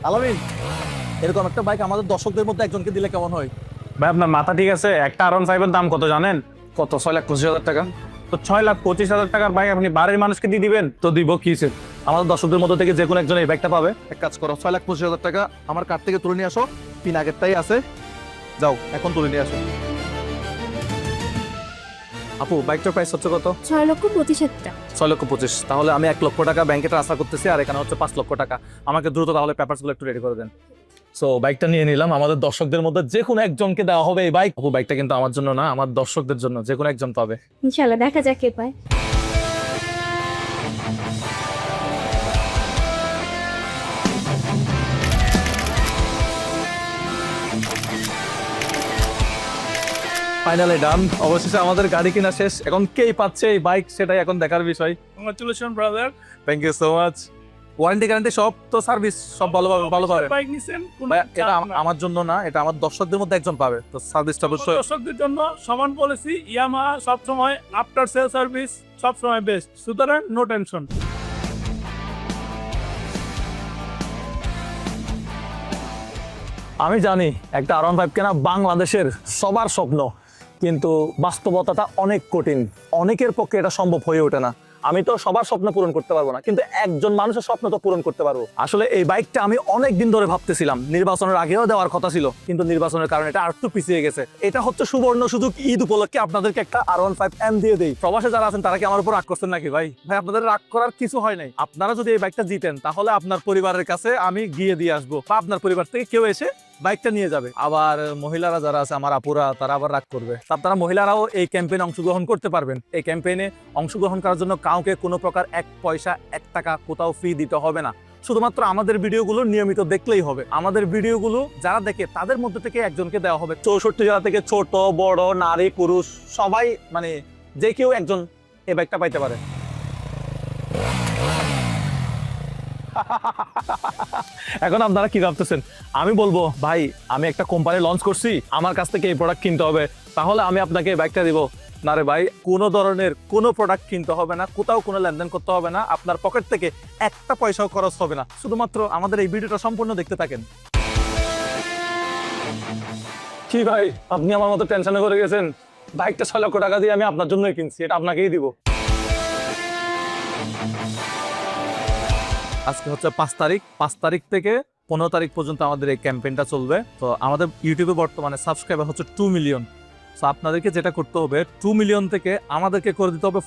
আলামিন, এরকম একটা বাইক আমাদের দর্শকদের মধ্যে একজনকে দিলে কেমন হয়? ভাই আপনার মাথা ঠিক আছে? একটা R15 এর দাম কত জানেন? কত? 6,25,000 টাকা। তো 6,25,000 টাকার বাইক আপনি বাড়ির মানুষকে দিয়ে দিবেন? তো দিব কিসে? আমাদের দর্শকদের মধ্যে থেকে যে কোনো একজন এই বাইকটা পাবে। এক কাজ করো, 6,25,000 টাকা আমার কার্ড থেকে তুলে নিয়ে আসো। পিন আগেরটাই আছে, যাও এখন তুলে নিয়ে আসো। আপু, বাইকটার প্রাইস হচ্ছে কত? 6,25,000 টাকা। 6,25,000। তাহলে আমি 1,00,000 টাকা ব্যাংকে ট্রান্সফার করতেছি, আর এখানে হচ্ছে 5,00,000 টাকা। আমাকে দ্রুত তাহলে পেপারসগুলো একটু রেডি করে দেন। সো বাইকটা নিয়ে নিলাম, আমাদের দর্শকদের মধ্যে যে কোনো একজনকে দেওয়া হবে এই বাইক। আপু, বাইকটা কিন্তু আমার জন্য না, আমার দর্শকদের জন্য, যে কোনো একজন পাবে। ইনশাআল্লাহ দেখা যাক কে পায়। ফাইনালি ডান, অবশেষে আমাদের গাড়ি কিনা শেষ। এখন কেই পাচ্ছে এই বাইক সেটাই এখন দেখার বিষয়। Congratulation brother, thank you so much. Warranty guarantee সব তো, সার্ভিস সব ভালো পাবে। বাইক নিছেন কোন ভাই, এটা আমার জন্য না, এটা আমার দর্শকদের মধ্যে একজন পাবে, তো সার্ভিসটা অবশ্যই। দর্শকদের জন্য সমান পলিসি। ইয়ামাহা সবসময় আফটার সেল সার্ভিস সবসময় বেস্ট, সুতরাং নো টেনশন। আমি জানি একটা R15 কেনা বাংলাদেশের সবার স্বপ্ন, কিন্তু বাস্তবতাটা অনেক কঠিন। অনেকের পক্ষে এটা সম্ভব হয়ে ওঠে না। আমি তো সবার স্বপ্ন পূরণ করতে পারবো না, কিন্তু একজন মানুষের স্বপ্ন তো পূরণ করতে পারবো। আসলে এই বাইকটা আমি অনেক দিন ধরে ভাবতেছিলাম, নির্বাচনের আগেও দেওয়ার কথা ছিল, কিন্তু নির্বাচনের কারণে এটা আরেকটু পিছিয়ে গেছে। এটা হচ্ছে সুবর্ণ সুযোগ, ঈদ উপলক্ষে আপনাদেরকে একটা R15M দিয়ে দেই। প্রবাসে যারা আছেন তারা কি আমার উপর রাগ করছেন নাকি? ভাই ভাই, আপনাদের রাগ করার কিছু হয় নাই। আপনারা যদি এই বাইকটা জিতেন, তাহলে আপনার পরিবারের কাছে আমি গিয়ে দিয়ে আসবো, বা আপনার পরিবার থেকে কেউ এসে বাইকটা নিয়ে যাবে। আবার মহিলারা যারা আছে, আমার আপুরা, তারা আবার রাগ করবে। আপনারা মহিলারাও এই ক্যাম্পেইনে অংশগ্রহণ করতে পারবেন। এই ক্যাম্পেইনে অংশগ্রহণ করার জন্য কাউকে কোনো প্রকার 1 পয়সা 1 টাকা কোথাও ফি দিতে হবে না। শুধুমাত্র আমাদের ভিডিওগুলো নিয়মিত দেখলেই হবে। আমাদের ভিডিওগুলো যারা দেখে তাদের মধ্যে থেকে একজনকে দেওয়া হবে। 64 জেলা থেকে ছোট বড় নারী পুরুষ সবাই, মানে যে কেউ একজন এই বাইকটা পাইতে পারে। এখন আপনারা কি ভাবতেছেন? আমি বলবো, ভাই আমি একটা কোম্পানি লঞ্চ করছি, আমার কাছ থেকে এই প্রোডাক্ট কিনতে হবে, তাহলে আমি আপনাকে এই বাইকটা দিব। না রে ভাই, কোনো ধরনের কোনো প্রোডাক্ট কিনতে হবে না, কোথাও কোনো লেনদেন করতে হবে না, আপনার পকেট থেকে একটা পয়সাও খরচ হবে না। শুধুমাত্র আমাদের এই ভিডিওটা সম্পূর্ণ দেখতে থাকেন। কি ভাই, আপনি আমার মতো টেনশনে করে গেছেন? বাইকটা 6,00,000 টাকা দিয়ে আমি আপনার জন্যই কিনছি, এটা আপনাকেই দিব। আজকে হচ্ছে 5 তারিখ। 5 তারিখ থেকে 15 তারিখ পর্যন্ত আমাদের এই ক্যাম্পেইনটা চলবে। তো আমাদের ইউটিউবে বর্তমানে সাবস্ক্রাইবার হচ্ছে 2 মিলিয়ন। তো আপনাদেরকে যেটা করতে হবে, 2 মিলিয়ন থেকে আমাদেরকে করে দিতে হবে